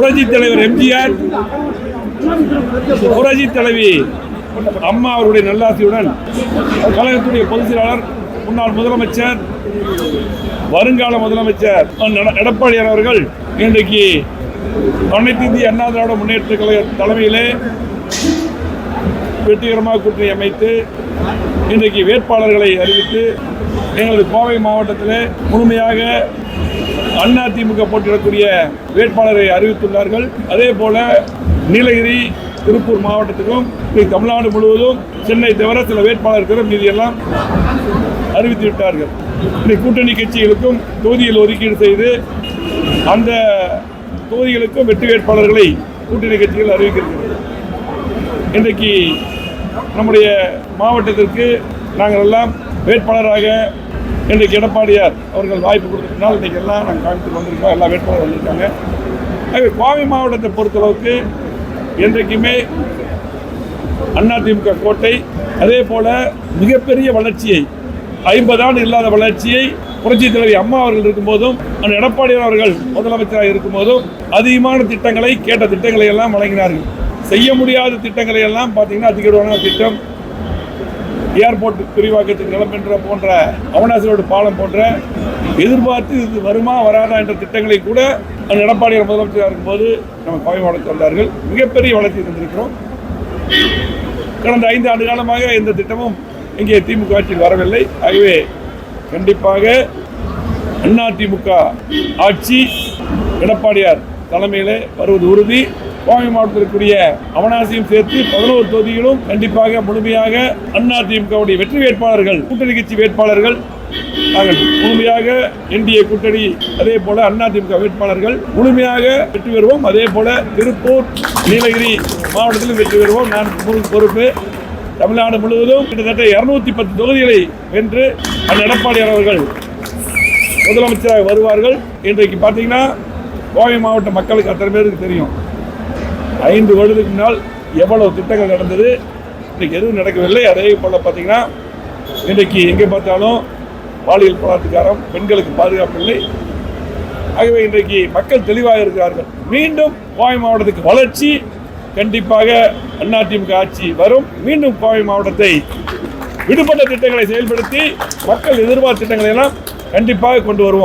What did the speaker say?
புரட்சி தலைவர் எம்ஜிஆர், புரட்சி தலைவி அம்மா அவருடைய நல்லாசியுடன் கழகத்துடைய பொதுச் செயலாளர், முன்னாள் முதலமைச்சர், வருங்கால முதலமைச்சர் எடப்பாடியார் அவர்கள் இன்றைக்கு அனைத்து இந்திய அண்ணா திராவிட முன்னேற்ற கழக தலைமையிலே வெற்றிகரமாக கூட்டணி அமைத்து இன்றைக்கு வேட்பாளர்களை அறிவித்து எங்களது கோவை மாவட்டத்திலே முழுமையாக அதிமுக போட்டியிடக்கூடிய வேட்பாளரை அறிவித்துள்ளார்கள். அதே போல நீலகிரி, திருப்பூர் மாவட்டத்திலும் தமிழ்நாடு முழுவதும் சென்னை தவிர சில வேட்பாளர்களும் மீதியெல்லாம் அறிவித்து விட்டார்கள். கூட்டணி கட்சிகளுக்கும் தொகுதியில் ஒதுக்கீடு செய்து அந்த தொகுதிகளுக்கும் வெற்றி வேட்பாளர்களை கூட்டணி கட்சிகள் அறிவிக்கிறது. இன்றைக்கு நம்முடைய மாவட்டத்திற்கு நாங்கள் எல்லாம் வேட்பாளராக இன்றைக்கு எடப்பாடியார் அவர்கள் வாய்ப்பு கொடுத்ததுனால் இன்றைக்கு எல்லாம் நாங்கள் காமித்து வந்திருக்கோம். எல்லா வேட்பாளர் வந்திருக்காங்க. ஆகவே கோவை மாவட்டத்தை பொறுத்தளவுக்கு என்றைக்குமே அதிமுக கோட்டை. அதே போல மிகப்பெரிய வளர்ச்சியை, 50 ஆண்டு இல்லாத வளர்ச்சியை புரட்சி தலைவி அம்மா அவர்கள் இருக்கும்போதும் அந்த எடப்பாடியார் அவர்கள் முதலமைச்சராக இருக்கும்போதும் அதிகமான திட்டங்களை, கேட்ட திட்டங்களை எல்லாம் வழங்கினார்கள். செய்ய முடியாத திட்டங்களை எல்லாம் பார்த்தீங்கன்னா அதிகமான திட்டம், ஏர்போர்ட் விரிவாக்கத்துக்கு நிலமென்ற போன்ற அவனாசி ரோடு பாலம் போன்ற எதிர்பார்த்து இது வருமா வராதா என்ற திட்டங்களை கூட அந்த எடப்பாடியார் முதலமைச்சராக இருக்கும்போது நம்ம கோவை மாவட்டத்தில் வந்தார்கள். மிகப்பெரிய வளர்ச்சி தந்திருக்கிறோம். கடந்த 5 ஆண்டு காலமாக எந்த திட்டமும் இங்கே திமுக ஆட்சியில் வரவில்லை. ஆகவே கண்டிப்பாக அதிமுக ஆட்சி எடப்பாடியார் தலைமையிலே வருவது உறுதி. கோவை மாவட்டத்திற்குரிய அவனாசியும் சேர்த்து 11 தொகுதிகளும் கண்டிப்பாக முழுமையாக அதிமுகவுடைய வெற்றி வேட்பாளர்கள், கூட்டணி கட்சி வேட்பாளர்கள் நாங்கள் முழுமையாக என்டிஏ கூட்டணி, அதே போல அதிமுக வேட்பாளர்கள் முழுமையாக வெற்றி பெறுவோம். அதே போல திருப்பூர், நீலகிரி மாவட்டத்திலும் வெற்றி பெறுவோம். நான் பொறுப்பு. தமிழ்நாடு முழுவதும் கிட்டத்தட்ட 210 தொகுதிகளை வென்று அந்த எடப்பாடியார் அவர்கள் முதலமைச்சராக வருவார்கள். இன்றைக்கு பார்த்தீங்கன்னா கோவை மாவட்ட மக்களுக்கு அத்தனை பேருக்கு தெரியும் 5 வருடத்துக்கு முன்னால் எவ்வளவு திட்டங்கள் நடந்தது, இன்றைக்கு எதுவும் நடக்கவில்லை. அதே போல் பார்த்தீங்கன்னா இன்றைக்கு எங்கே பார்த்தாலும் பாலியல் பலாத்காரம், பெண்களுக்கு பாதுகாப்பு இல்லை. ஆகவே இன்றைக்கு மக்கள் தெளிவாக இருக்கிறார்கள். மீண்டும் கோவை மாவட்டத்துக்கு வளர்ச்சி கண்டிப்பாக அதிமுக ஆட்சி வரும். மீண்டும் கோவை மாவட்டத்தை விடுபட்ட திட்டங்களை செயல்படுத்தி மக்கள் எதிர்பார்த்த திட்டங்களை எல்லாம் கண்டிப்பாக கொண்டு வருவோம்.